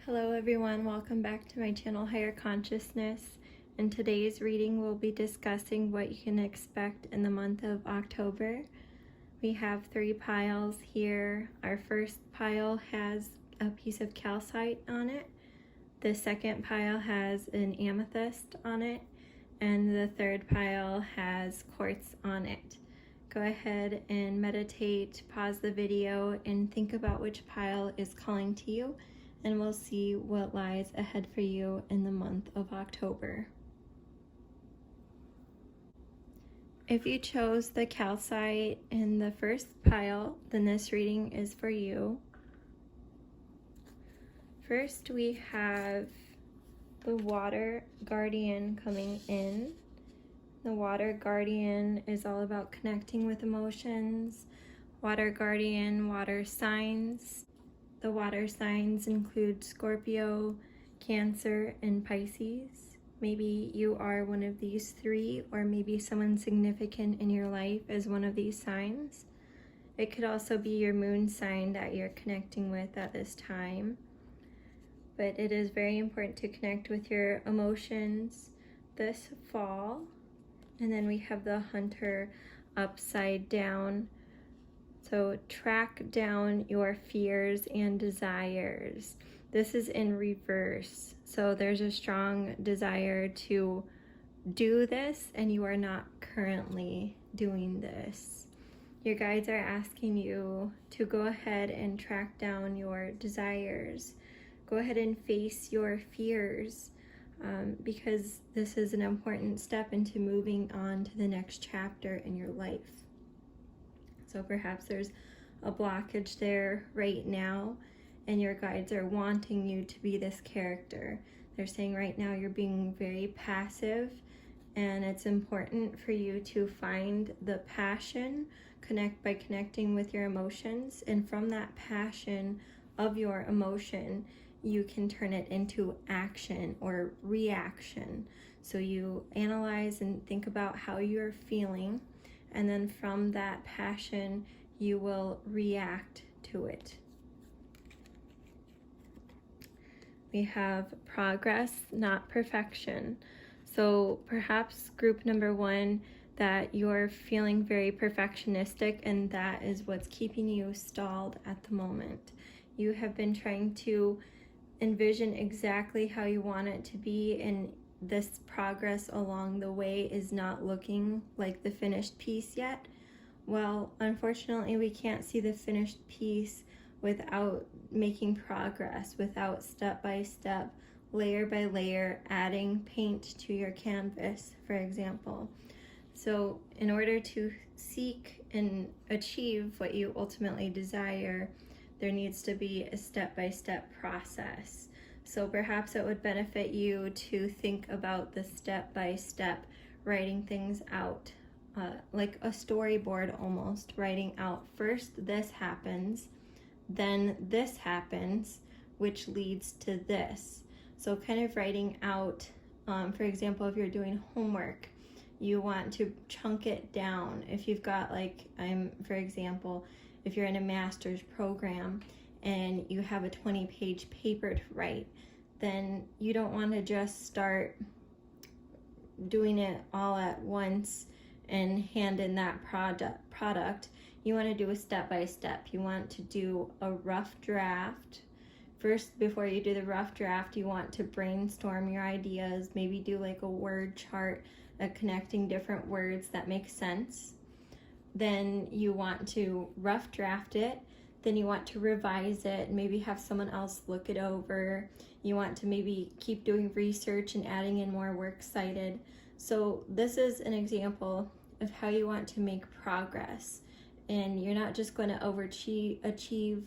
Hello everyone, welcome back to my channel Higher Consciousness. In today's reading we'll be discussing what you can expect in the month of October. We have 3 piles here. Our first pile has a piece of calcite on it. The second pile has an amethyst on it. And the third pile has quartz on it. Go ahead and meditate, pause the video, and think about which pile is calling to you. And we'll see what lies ahead for you in the month of October. If you chose the calcite in the first pile, then this reading is for you. First, we have the water guardian coming in. The water guardian is all about connecting with emotions. Water guardian, water signs. The water signs include Scorpio, Cancer, and Pisces. Maybe you are one of these 3, or maybe someone significant in your life is one of these signs. It could also be your moon sign that you're connecting with at this time. But it is very important to connect with your emotions this fall. And then we have the Hunter upside down. So track down your fears and desires. This is in reverse. So there's a strong desire to do this and you are not currently doing this. Your guides are asking you to go ahead and track down your desires. Go ahead and face your fears because this is an important step into moving on to the next chapter in your life. So perhaps there's a blockage there right now and your guides are wanting you to be this character. They're saying right now you're being very passive and it's important for you to find the passion, connect by connecting with your emotions, and from that passion of your emotion, you can turn it into action or reaction. So you analyze and think about how you're feeling, and then from that passion, you will react to it. We have progress, not perfection. So perhaps group number 1, that you're feeling very perfectionistic and that is what's keeping you stalled at the moment. You have been trying to envision exactly how you want it to be, and this progress along the way is not looking like the finished piece yet. Well, unfortunately, we can't see the finished piece without making progress, without step by step, layer by layer, adding paint to your canvas, for example. So in order to seek and achieve what you ultimately desire, there needs to be a step-by-step process. So perhaps it would benefit you to think about the step-by-step, writing things out, like a storyboard almost, writing out first this happens, then this happens, which leads to this. So kind of writing out, for example, if you're doing homework, you want to chunk it down. If you've got for example, if you're in a master's program and you have a 20-page paper to write, then you don't want to just start doing it all at once and hand in that product. You want to do a step-by-step. You want to do a rough draft. First, before you do the rough draft, you want to brainstorm your ideas, maybe do like a word chart, connecting different words that make sense. Then you want to rough draft it, then you want to revise it, maybe have someone else look it over. You want to maybe keep doing research and adding in more works cited. So this is an example of how you want to make progress. And you're not just going to achieve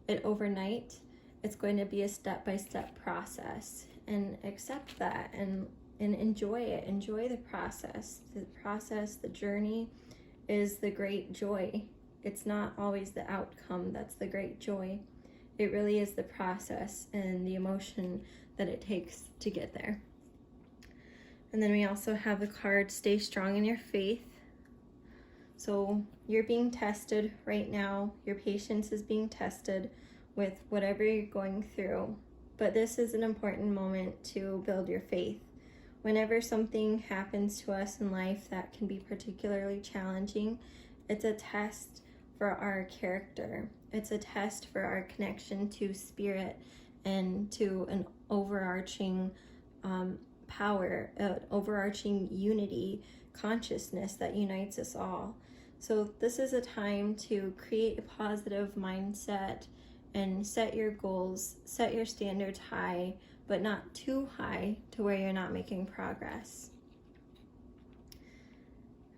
it overnight. It's going to be a step-by-step process. And accept that and enjoy it. Enjoy the process. The process, the journey is the great joy. It's not always the outcome that's the great joy. It really is the process and the emotion that it takes to get there. And then we also have the card, stay strong in your faith. So you're being tested right now. Your patience is being tested with whatever you're going through. but this is an important moment to build your faith. Whenever something happens to us in life that can be particularly challenging, it's a test for our character. It's a test for our connection to spirit and to an overarching power, overarching unity consciousness that unites us all. So this is a time to create a positive mindset and set your goals, set your standards high, but not too high to where you're not making progress.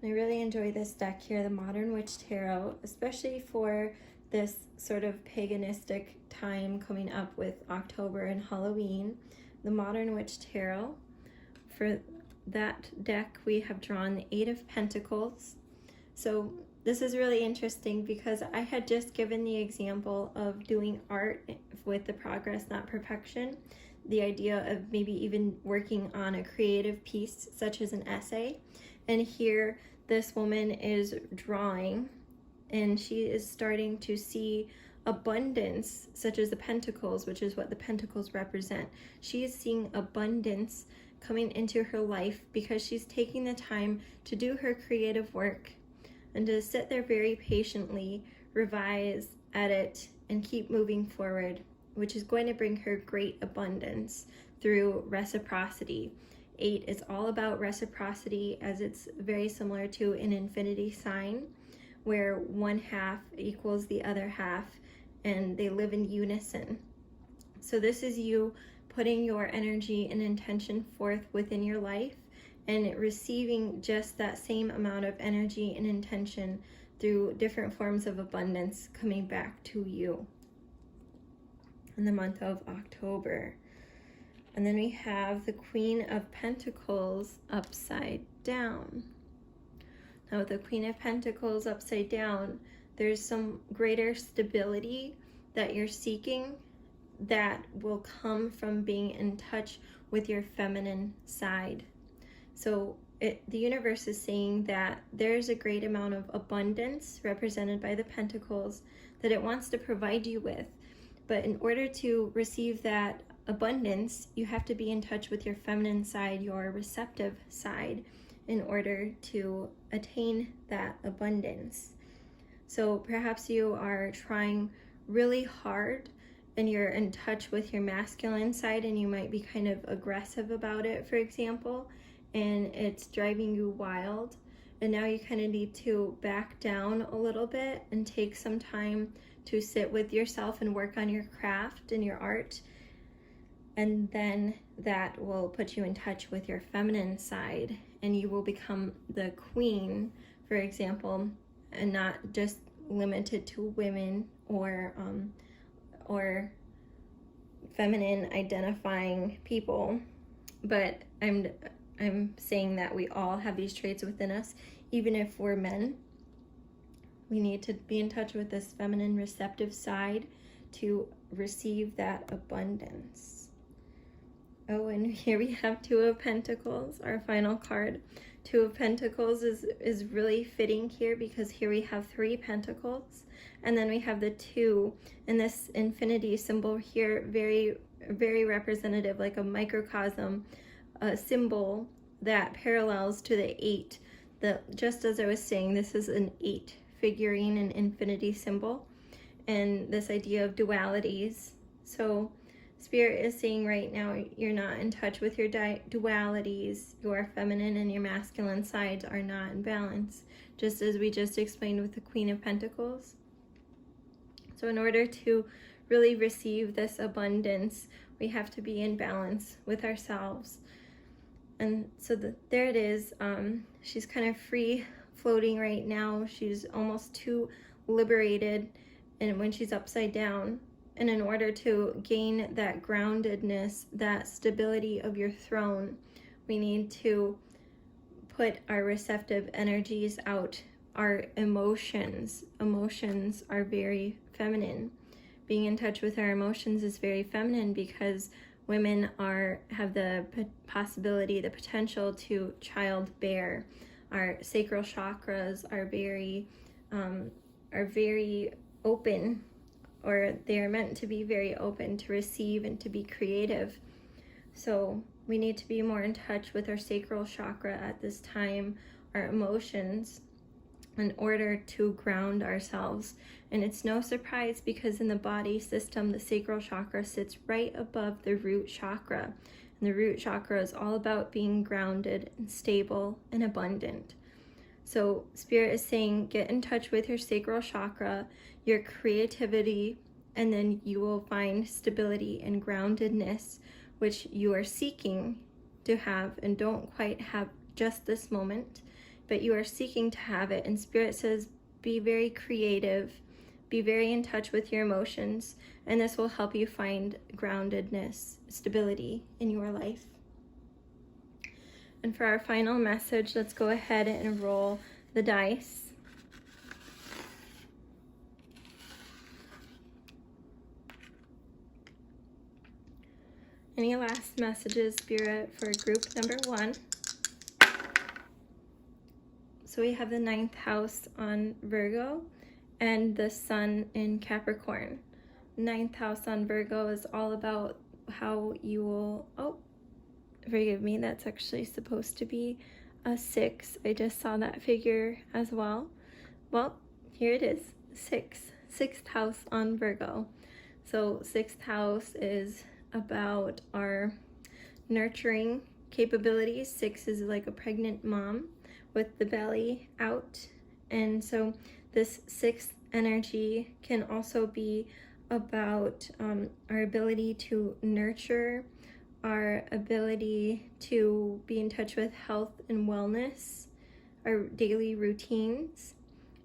And I really enjoy this deck here, the Modern Witch Tarot, especially for this sort of paganistic time coming up with October and Halloween. The Modern Witch Tarot, for that deck we have drawn the Eight of Pentacles. So this is really interesting because I had just given the example of doing art with the progress, not perfection. The idea of maybe even working on a creative piece such as an essay. And here this woman is drawing and she is starting to see abundance, such as the pentacles, which is what the pentacles represent. She is seeing abundance coming into her life because she's taking the time to do her creative work and to sit there very patiently, revise, edit, and keep moving forward, which is going to bring her great abundance through reciprocity. 8 is all about reciprocity, as it's very similar to an infinity sign, where one half equals the other half, and they live in unison. So this is you putting your energy and intention forth within your life and receiving just that same amount of energy and intention through different forms of abundance coming back to you in the month of October. And then we have the Queen of Pentacles upside down. Now with the Queen of Pentacles upside down, there's some greater stability that you're seeking that will come from being in touch with your feminine side. So the universe is saying that there's a great amount of abundance represented by the pentacles that it wants to provide you with. But in order to receive that abundance, you have to be in touch with your feminine side, your receptive side, in order to attain that abundance. So perhaps you are trying really hard and you're in touch with your masculine side and you might be kind of aggressive about it, for example, and it's driving you wild. And now you kind of need to back down a little bit and take some time to sit with yourself and work on your craft and your art. And then that will put you in touch with your feminine side and you will become the queen, for example, and not just limited to women or feminine identifying people. But I'm saying that we all have these traits within us, even if we're men. We need to be in touch with this feminine receptive side to receive that abundance. Oh, and here we have Two of Pentacles, our final card. Two of Pentacles is really fitting here because here we have 3 pentacles and then we have the 2, and this infinity symbol here, very, very representative, like a microcosm, a symbol that parallels to the 8. Just as I was saying, this is an 8 figurine, an infinity symbol, and this idea of dualities. So Spirit is saying right now you're not in touch with your dualities. Your feminine and your masculine sides are not in balance, just as we just explained with the Queen of Pentacles. So in order to really receive this abundance, we have to be in balance with ourselves. And so there it is. She's kind of free floating right now. She's almost too liberated, and when she's upside down. And in order to gain that groundedness, that stability of your throne, we need to put our receptive energies out. Our emotions are very feminine. Being in touch with our emotions is very feminine because women have the possibility, the potential to childbear. Our sacral chakras are very open or they are meant to be very open to receive and to be creative. So we need to be more in touch with our sacral chakra at this time, our emotions, in order to ground ourselves. And it's no surprise, because in the body system, the sacral chakra sits right above the root chakra. And the root chakra is all about being grounded and stable and abundant. So Spirit is saying, get in touch with your sacral chakra, your creativity, and then you will find stability and groundedness, which you are seeking to have and don't quite have just this moment, but you are seeking to have it. And Spirit says, be very creative, be very in touch with your emotions, and this will help you find groundedness, stability in your life. And for our final message, let's go ahead and roll the dice. Any last messages, Spirit, for group number 1? So we have the 9th house on Virgo and the sun in Capricorn. 9th house on Virgo is all about how you will, oh, forgive me, that's actually supposed to be a 6. I just saw that figure as well. Well, here it is, 6th house on Virgo. So 6th house is about our nurturing capabilities. 6 is like a pregnant mom with the belly out. And so this 6th energy can also be about our ability to nurture, our ability to be in touch with health and wellness, our daily routines.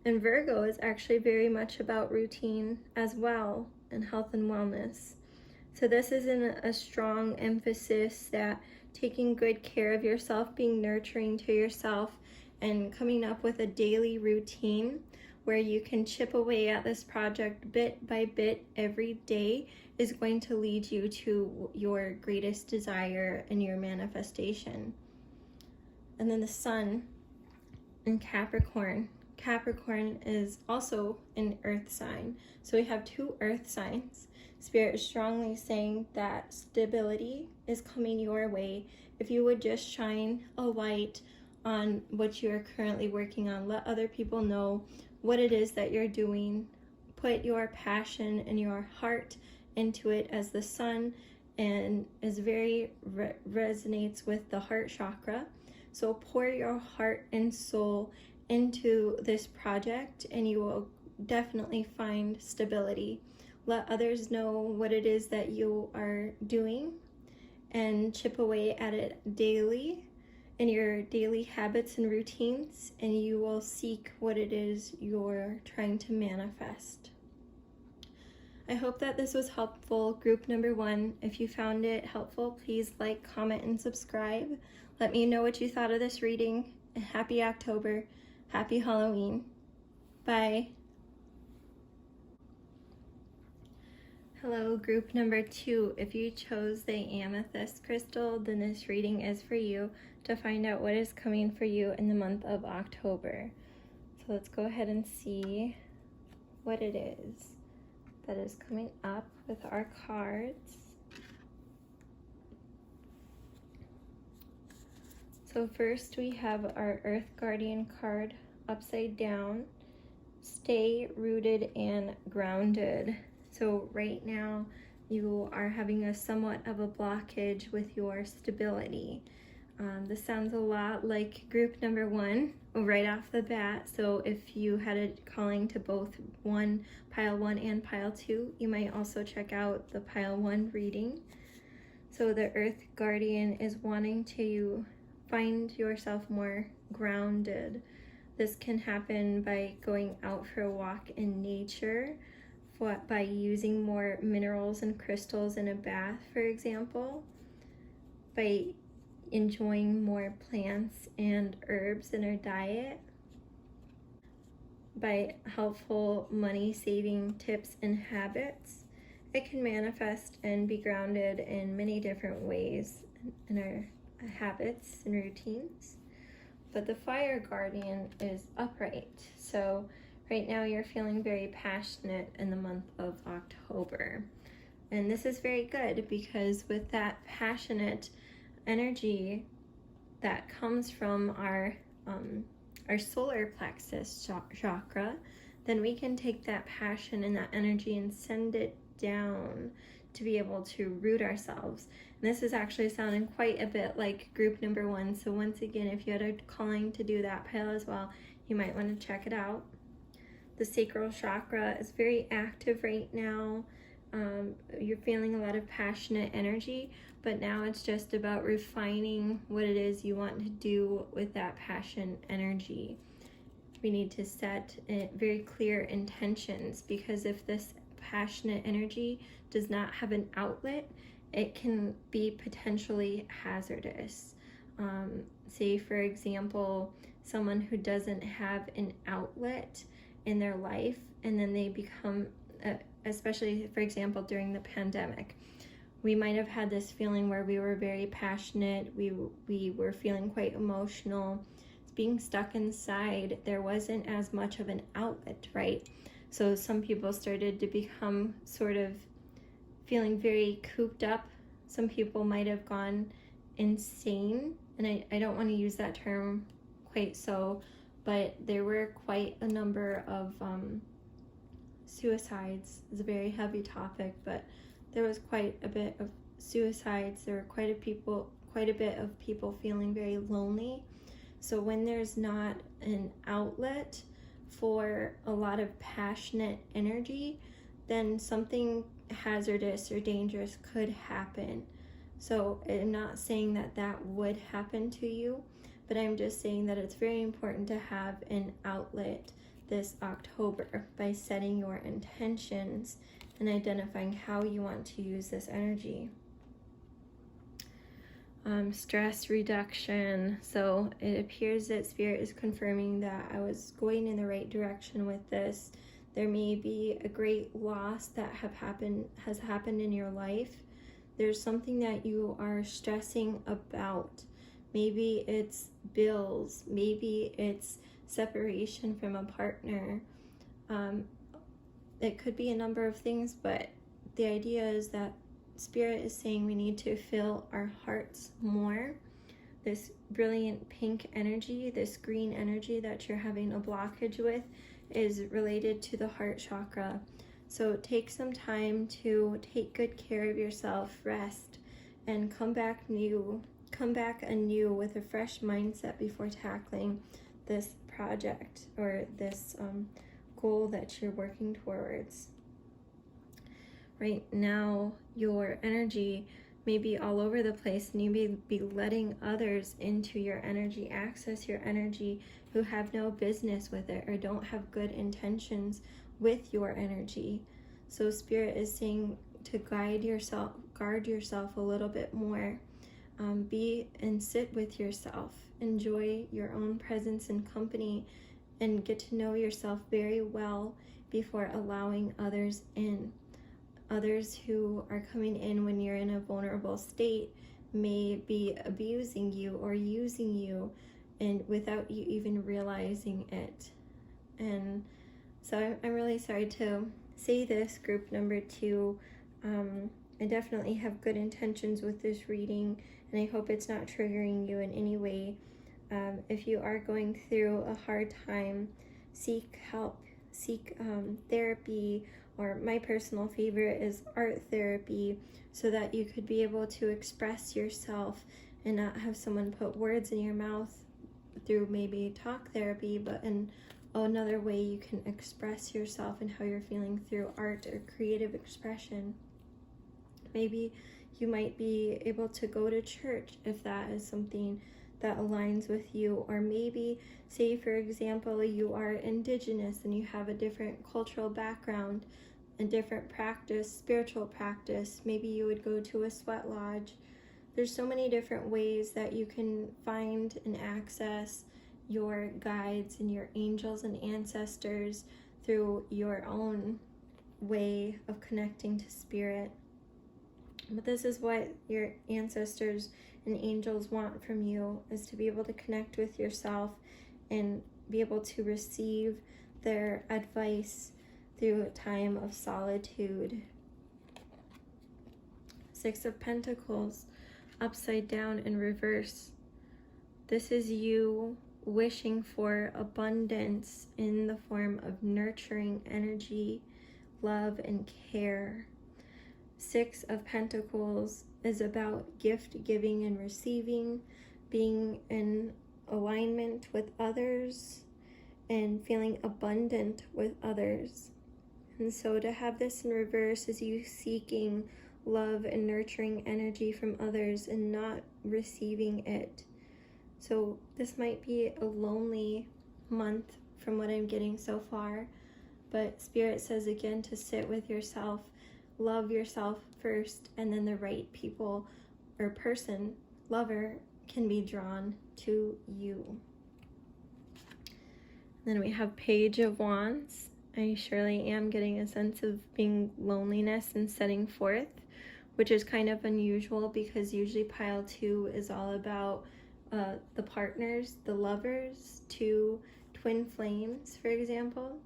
And Virgo is actually very much about routine as well, and health and wellness. So this is a strong emphasis that taking good care of yourself, being nurturing to yourself, and coming up with a daily routine where you can chip away at this project bit by bit every day is going to lead you to your greatest desire and your manifestation. And then the sun in Capricorn. Capricorn is also an earth sign. So we have 2 earth signs. Spirit is strongly saying that stability is coming your way if you would just shine a light on what you are currently working on. Let other people know what it is that you're doing. Put your passion and your heart into it, as the sun and is very resonates with the heart chakra. So pour your heart and soul into this project and you will definitely find stability. Let others know what it is that you are doing and chip away at it daily in your daily habits and routines, and you will seek what it is you're trying to manifest. I hope that this was helpful, group number 1. If you found it helpful, please like, comment, and subscribe. Let me know what you thought of this reading. Happy October. Happy Halloween. Bye. Hello, group number 2. If you chose the Amethyst crystal, then this reading is for you to find out what is coming for you in the month of October. So let's go ahead and see what it is that is coming up with our cards. So first we have our Earth Guardian card upside down. Stay rooted and grounded. So right now you are having a somewhat of a blockage with your stability. This sounds a lot like group number 1 right off the bat. So if you had a calling to both pile 1 and pile 2, you might also check out the pile 1 reading. So the Earth Guardian is wanting to find yourself more grounded. This can happen by going out for a walk in nature, by using more minerals and crystals in a bath, for example, by enjoying more plants and herbs in our diet, by helpful money saving tips and habits. It can manifest and be grounded in many different ways in our habits and routines. But the Fire Guardian is upright. So Right now you're feeling very passionate in the month of October. And this is very good because with that passionate energy that comes from our solar plexus chakra, then we can take that passion and that energy and send it down to be able to root ourselves. And this is actually sounding quite a bit like group number 1. So once again, if you had a calling to do that pile as well, you might want to check it out. The sacral chakra is very active right now. You're feeling a lot of passionate energy, but now it's just about refining what it is you want to do with that passion energy. We need to set very clear intentions, because if this passionate energy does not have an outlet, it can be potentially hazardous. Say, for example, someone who doesn't have an outlet in their life, and then they become, especially, for example, during the pandemic, we might have had this feeling where we were very passionate, we were feeling quite emotional. Being stuck inside, there wasn't as much of an outlet, right? So some people started to become sort of feeling very cooped up. Some people might have gone insane, and I don't want to use that term quite so, but there were quite a number of suicides. It's a very heavy topic, but there was quite a bit of suicides. There were quite a bit of people feeling very lonely. So when there's not an outlet for a lot of passionate energy, then something hazardous or dangerous could happen. So I'm not saying that that would happen to you, but I'm just saying that it's very important to have an outlet this October by setting your intentions and identifying how you want to use this energy. Stress reduction. So it appears that Spirit is confirming that I was going in the right direction with this. There may be a great loss that has happened in your life. There's something that you are stressing about. Maybe it's bills, maybe it's separation from a partner. It could be a number of things, but the idea is that Spirit is saying we need to fill our hearts more. This brilliant pink energy, this green energy that you're having a blockage with, is related to the heart chakra. So take some time to take good care of yourself, rest, and come back anew with a fresh mindset before tackling this project or this goal that you're working towards. Right now, your energy may be all over the place, and you may be letting others into your energy, access your energy, who have no business with it or don't have good intentions with your energy. So Spirit is saying to guard yourself a little bit more. Be and sit with yourself. Enjoy your own presence and company, and get to know yourself very well before allowing others in. Others who are coming in when you're in a vulnerable state may be abusing you or using you, and without you even realizing it. And so I'm really sorry to say this, group number 2. I definitely have good intentions with this reading, and I hope it's not triggering you in any way. If you are going through a hard time, seek help, seek therapy, or my personal favorite is art therapy, so that you could be able to express yourself and not have someone put words in your mouth through maybe talk therapy, but in another way you can express yourself and how you're feeling through art or creative expression. Maybe you might be able to go to church if that is something that aligns with you, or maybe, say for example, you are indigenous and you have a different cultural background, a different practice, spiritual practice. Maybe you would go to a sweat lodge. There's so many different ways that you can find and access your guides and your angels and ancestors through your own way of connecting to Spirit. But this is what your ancestors and angels want from you, is to be able to connect with yourself and be able to receive their advice through a time of solitude. Six of Pentacles, upside down in reverse. This is you wishing for abundance in the form of nurturing energy, love, and care. Six of Pentacles is about gift giving and receiving, being in alignment with others, and feeling abundant with others. And so to have this in reverse is you seeking love and nurturing energy from others and not receiving it. So this might be a lonely month from what I'm getting so far, but Spirit says again to sit with yourself, love yourself first, and then the right people or person, lover, can be drawn to you. Then we have Page of Wands. I surely am getting a sense of being loneliness and setting forth, which is kind of unusual because usually pile 2 is all about the partners, the lovers, 2 twin flames, for example.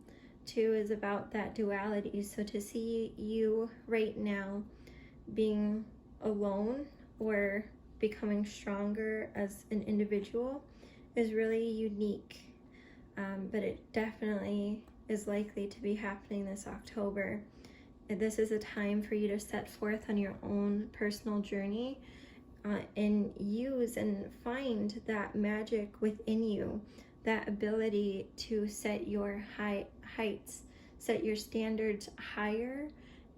2 is about that duality. So to see you right now being alone or becoming stronger as an individual is really unique. But it definitely is likely to be happening this October. This is a time for you to set forth on your own personal journey and use and find that magic within you, that ability to set your heights, set your standards higher,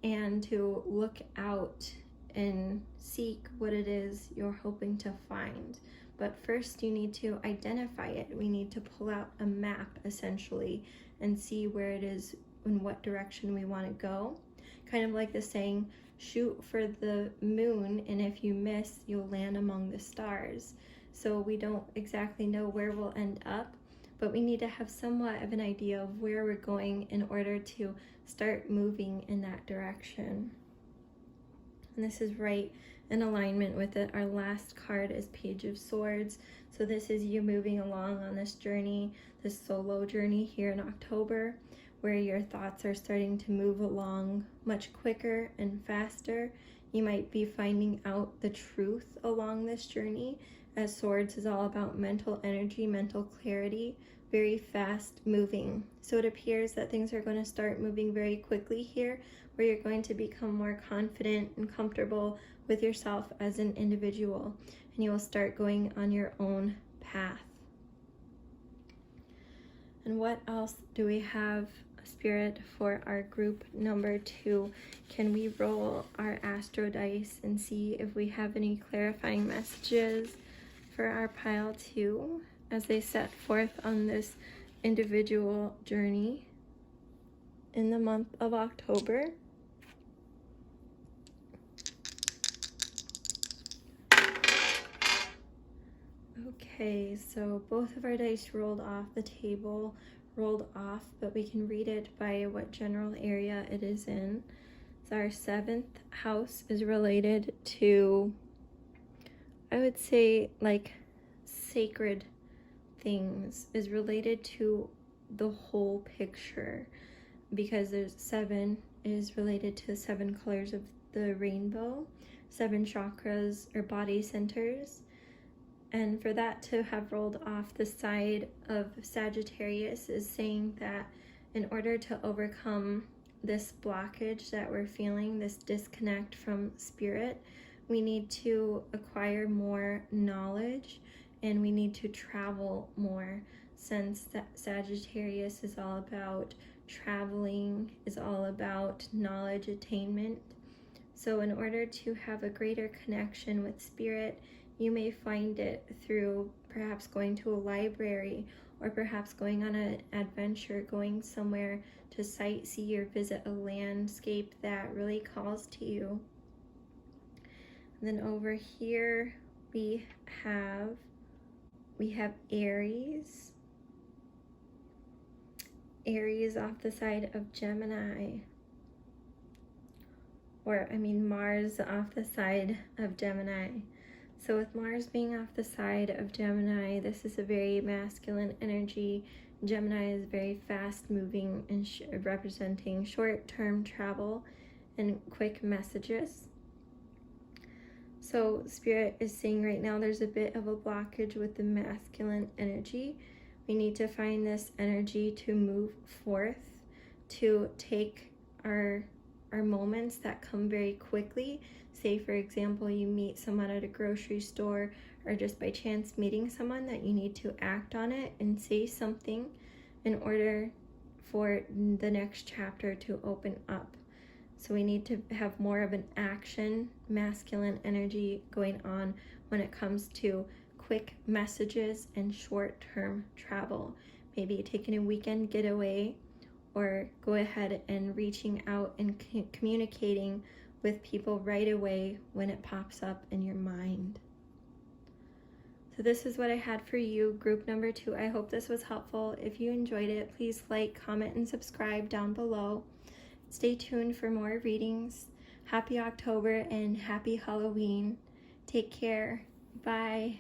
and to look out and seek what it is you're hoping to find. But first you need to identify it. We need to pull out a map essentially and see where it is, in what direction we want to go. Kind of like the saying, shoot for the moon, and if you miss, you'll land among the stars. So we don't exactly know where we'll end up, but we need to have somewhat of an idea of where we're going in order to start moving in that direction. And this is right in alignment with it. Our last card is Page of Swords. So this is you moving along on this journey, this solo journey here in October, where your thoughts are starting to move along much quicker and faster. You might be finding out the truth along this journey, as Swords is all about mental energy, mental clarity, very fast moving. So it appears that things are going to start moving very quickly here, where you're going to become more confident and comfortable with yourself as an individual, and you will start going on your own path. And what else do we have, Spirit, for our group number 2? Can we roll our astro dice and see if we have any clarifying messages for our pile 2 as they set forth on this individual journey in the month of October? Okay, so both of our dice rolled off the table, but we can read it by what general area it is in. So our 7th house is related to, I would say, like sacred things, is related to the whole picture, because there's 7 is related to 7 colors of the rainbow, 7 chakras or body centers. And for that to have rolled off the side of Sagittarius is saying that in order to overcome this blockage that we're feeling, this disconnect from spirit, we need to acquire more knowledge and we need to travel more, since that Sagittarius is all about traveling, is all about knowledge attainment. So in order to have a greater connection with spirit, you may find it through perhaps going to a library, or perhaps going on an adventure, going somewhere to sightsee or visit a landscape that really calls to you. And then over here we have Aries. Aries off the side of Gemini. Mars off the side of Gemini. So with Mars being off the side of Gemini, this is a very masculine energy, Gemini is very fast moving and representing short-term travel and quick messages. So Spirit is saying right now there's a bit of a blockage with the masculine energy. We need to find this energy to move forth, to take our moments that come very quickly. Say, for example, you meet someone at a grocery store, or just by chance meeting someone, that you need to act on it and say something in order for the next chapter to open up. So we need to have more of an action, masculine energy going on when it comes to quick messages and short-term travel. Maybe taking a weekend getaway, or go ahead and reaching out and communicating with people right away when it pops up in your mind. So this is what I had for you, group number 2. I hope this was helpful. If you enjoyed it, please like, comment, and subscribe down below. Stay tuned for more readings. Happy October and happy Halloween. Take care. Bye.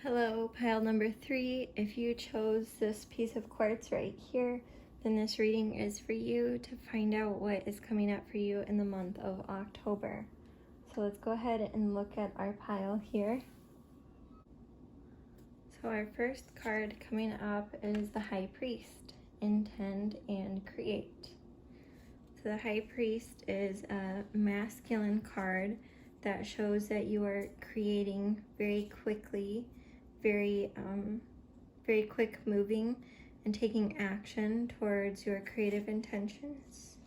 Hello, pile number 3. If you chose this piece of quartz right here, then this reading is for you to find out what is coming up for you in the month of October. So let's go ahead and look at our pile here. So our first card coming up is the High Priest, Intend and Create. So the High Priest is a masculine card that shows that you are creating very quickly, very quick moving and taking action towards your creative intentions.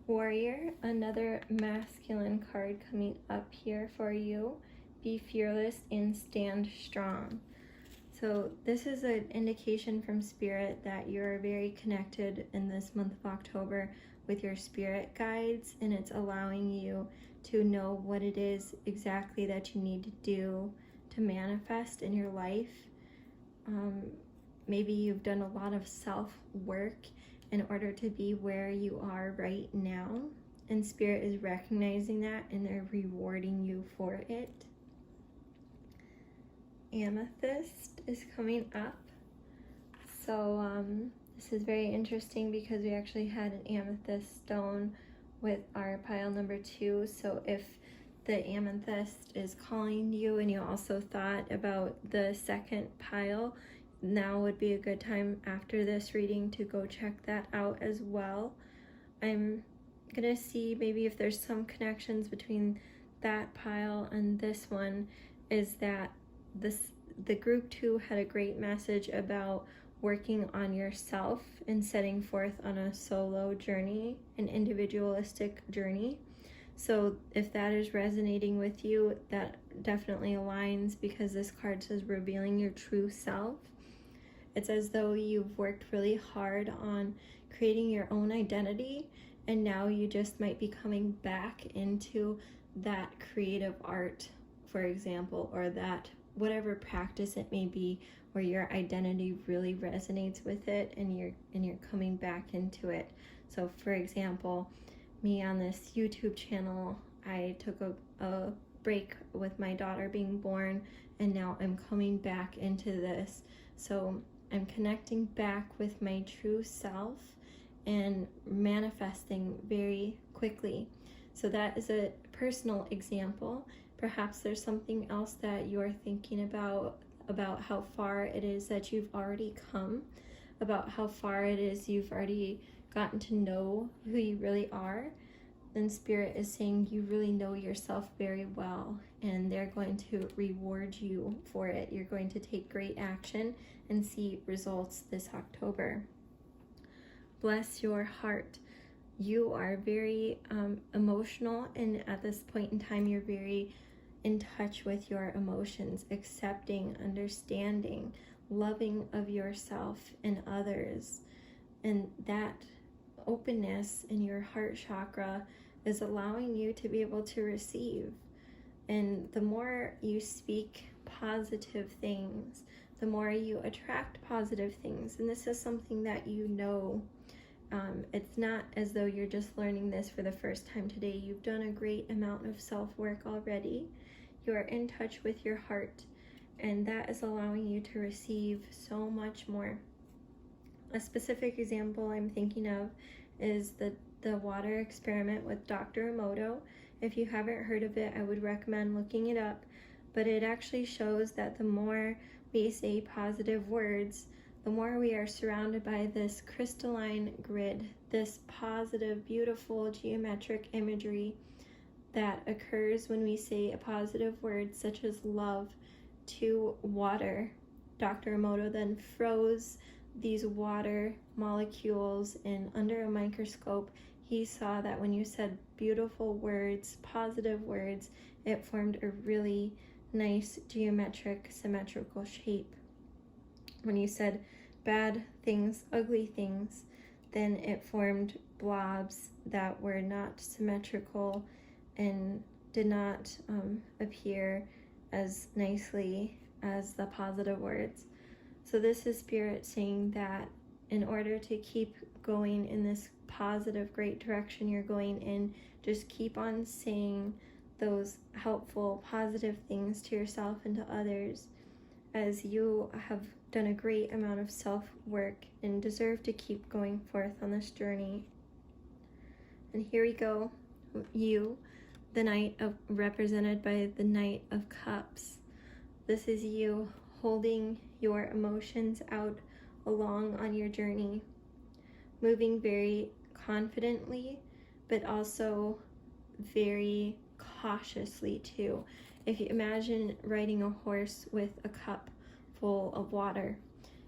Warrior, another masculine card coming up here for you. Be fearless and stand strong. So this is an indication from Spirit that you're very connected in this month of October with your spirit guides, and it's allowing you to know what it is exactly that you need to do to manifest in your life. Maybe you've done a lot of self-work in order to be where you are right now, and Spirit is recognizing that and they're rewarding you for it. Amethyst is coming up. So this is very interesting because we actually had an amethyst stone with our pile number 2. So if the amethyst is calling you and you also thought about the second pile, now would be a good time after this reading to go check that out as well. I'm gonna see maybe if there's some connections between that pile and this one, is that the group 2 had a great message about working on yourself and setting forth on a solo journey, an individualistic journey. So if that is resonating with you, that definitely aligns, because this card says revealing your true self. It's as though you've worked really hard on creating your own identity, and now you just might be coming back into that creative art, for example, or that whatever practice it may be where your identity really resonates with it, and you're coming back into it. So for example, me on this YouTube channel, I took a break with my daughter being born, and now I'm coming back into this. So I'm connecting back with my true self and manifesting very quickly. So that is a personal example. Perhaps there's something else that you're thinking about how far it is that you've already come, about how far it is you've already gotten to know who you really are. Then Spirit is saying you really know yourself very well, and they're going to reward you for it. You're going to take great action and see results this October. Bless your heart. You are very emotional, and at this point in time, you're very in touch with your emotions, accepting, understanding, loving of yourself and others. And that openness in your heart chakra is allowing you to be able to receive. And the more you speak positive things, the more you attract positive things. And this is something that you know. It's not as though you're just learning this for the first time today. You've done a great amount of self-work already. You are in touch with your heart, and that is allowing you to receive so much more. A specific example I'm thinking of is the water experiment with Dr. Emoto. If you haven't heard of it, I would recommend looking it up. But it actually shows that the more we say positive words, the more we are surrounded by this crystalline grid, this positive, beautiful geometric imagery that occurs when we say a positive word such as love to water. Dr. Emoto then froze these water molecules, and under a microscope he saw that when you said beautiful words, positive words, it formed a really nice geometric symmetrical shape. When you said bad things, ugly things, then it formed blobs that were not symmetrical and did not appear as nicely as the positive words. So this is Spirit saying that in order to keep going in this positive, great direction you're going in, just keep on saying those helpful, positive things to yourself and to others, as you have done a great amount of self-work and deserve to keep going forth on this journey. And here we go, you, the Knight of, represented by the Knight of Cups. This is you holding your emotions out along on your journey, moving very confidently, but also very cautiously too. If you imagine riding a horse with a cup full of water,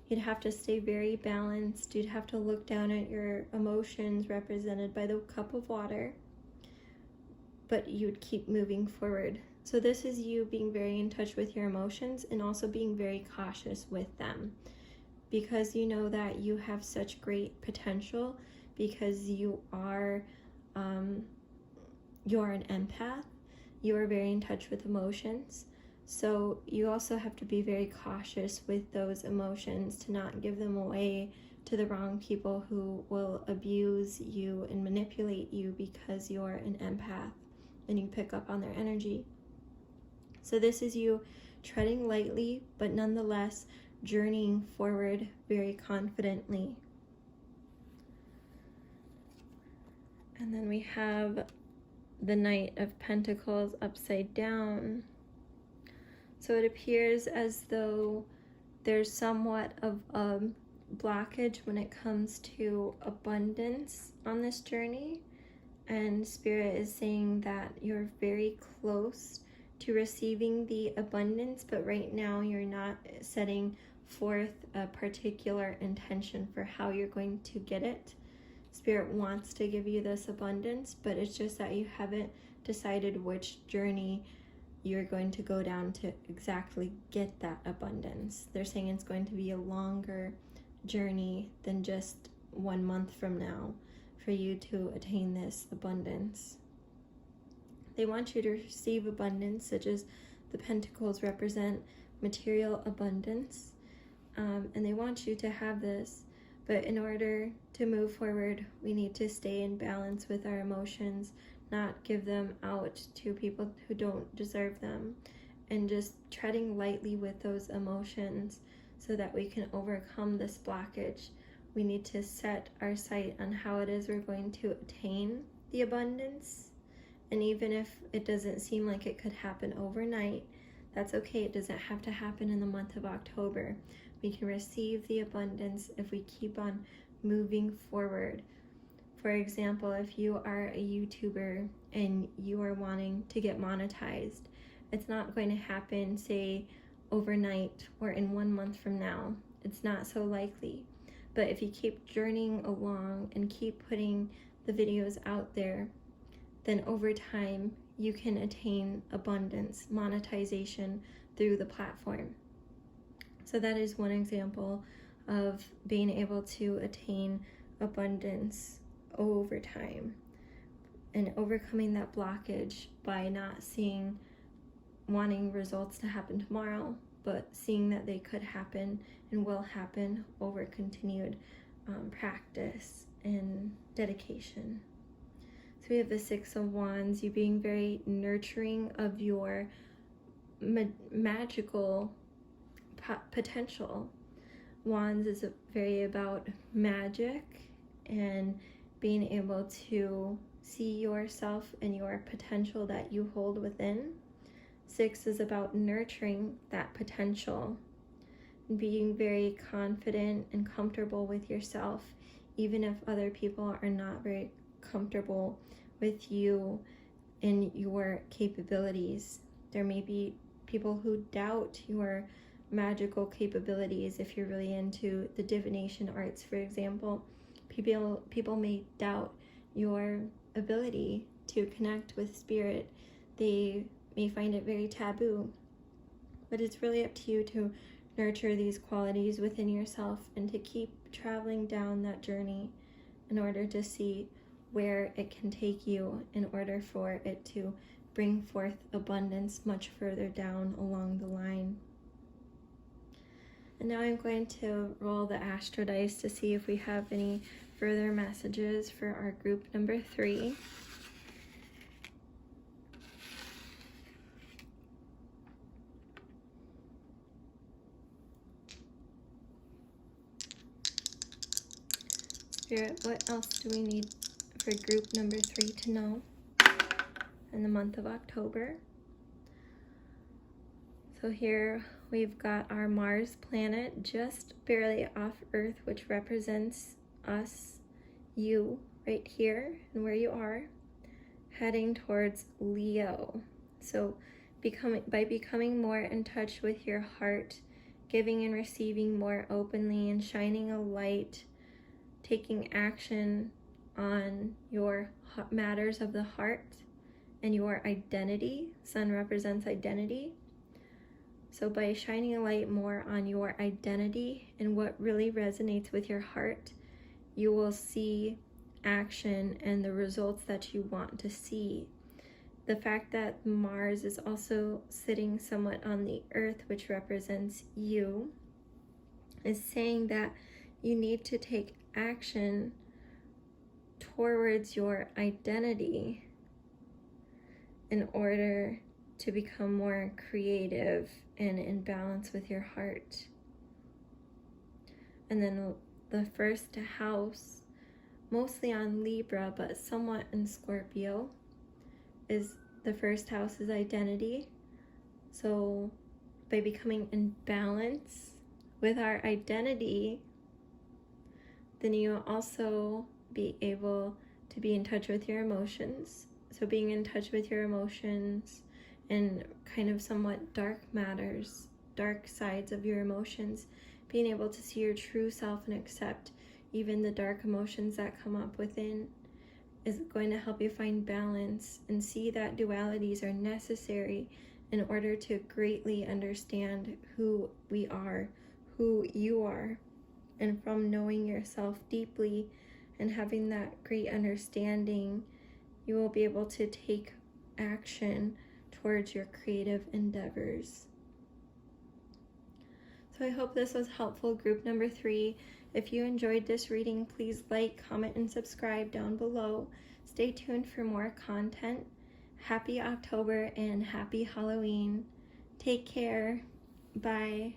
you'd have to stay very balanced. You'd have to look down at your emotions represented by the cup of water, but you'd keep moving forward. So this is you being very in touch with your emotions and also being very cautious with them, because you know that you have such great potential, because you are an empath. You are very in touch with emotions. So you also have to be very cautious with those emotions to not give them away to the wrong people who will abuse you and manipulate you, because you're an empath and you pick up on their energy. So this is you treading lightly, but nonetheless journeying forward very confidently. And then we have the Knight of Pentacles upside down. So it appears as though there's somewhat of a blockage when it comes to abundance on this journey. And Spirit is saying that you're very close to receiving the abundance, but right now you're not setting forth a particular intention for how you're going to get it. Spirit wants to give you this abundance, but it's just that you haven't decided which journey you're going to go down to exactly get that abundance. They're saying it's going to be a longer journey than just 1 month from now for you to attain this abundance. They want you to receive abundance, such as the Pentacles represent material abundance, and they want you to have this. But in order to move forward, we need to stay in balance with our emotions, not give them out to people who don't deserve them, and just treading lightly with those emotions so that we can overcome this blockage. We need to set our sight on how it is we're going to attain the abundance. And even if it doesn't seem like it could happen overnight, that's okay. It doesn't have to happen in the month of October. We can receive the abundance if we keep on moving forward. For example, if you are a YouTuber and you are wanting to get monetized, it's not going to happen, say, overnight or in 1 month from now. It's not so likely. But if you keep journeying along and keep putting the videos out there, then over time you can attain abundance, monetization through the platform. So that is one example of being able to attain abundance over time and overcoming that blockage by not wanting results to happen tomorrow, but seeing that they could happen and will happen over continued practice and dedication. So we have the Six of Wands, you being very nurturing of your magical potential. Wands is very about magic and being able to see yourself and your potential that you hold within. 6 is about nurturing that potential, being very confident and comfortable with yourself, even if other people are not very comfortable with you and your capabilities. There may be people who doubt your magical capabilities. If you're really into the divination arts, for example, people may doubt your ability to connect with spirit. They may find it very taboo, but it's really up to you to nurture these qualities within yourself and to keep traveling down that journey in order to see where it can take you, in order for it to bring forth abundance much further down along the line. And now I'm going to roll the astro dice to see if we have any further messages for our group number 3. Spirit, what else do we need for group number 3 to know in the month of October? So here we've got our Mars planet just barely off Earth, which represents us, you, right here and where you are, heading towards Leo. So by becoming more in touch with your heart, giving and receiving more openly and shining a light, taking action on your matters of the heart and your identity. Sun represents identity. So by shining a light more on your identity and what really resonates with your heart, you will see action and the results that you want to see. The fact that Mars is also sitting somewhat on the Earth, which represents you, is saying that you need to take action towards your identity in order to become more creative and in balance with your heart. And then the first house, mostly on Libra, but somewhat in Scorpio, is the first house is identity. So by becoming in balance with our identity, then you will also be able to be in touch with your emotions. So being in touch with your emotions and kind of somewhat dark matters, dark sides of your emotions, being able to see your true self and accept even the dark emotions that come up within is going to help you find balance and see that dualities are necessary in order to greatly understand who we are, who you are. And from knowing yourself deeply and having that great understanding, you will be able to take action towards your creative endeavors. So I hope this was helpful, group number 3. If you enjoyed this reading, please like, comment, and subscribe down below. Stay tuned for more content. Happy October and happy Halloween. Take care. Bye.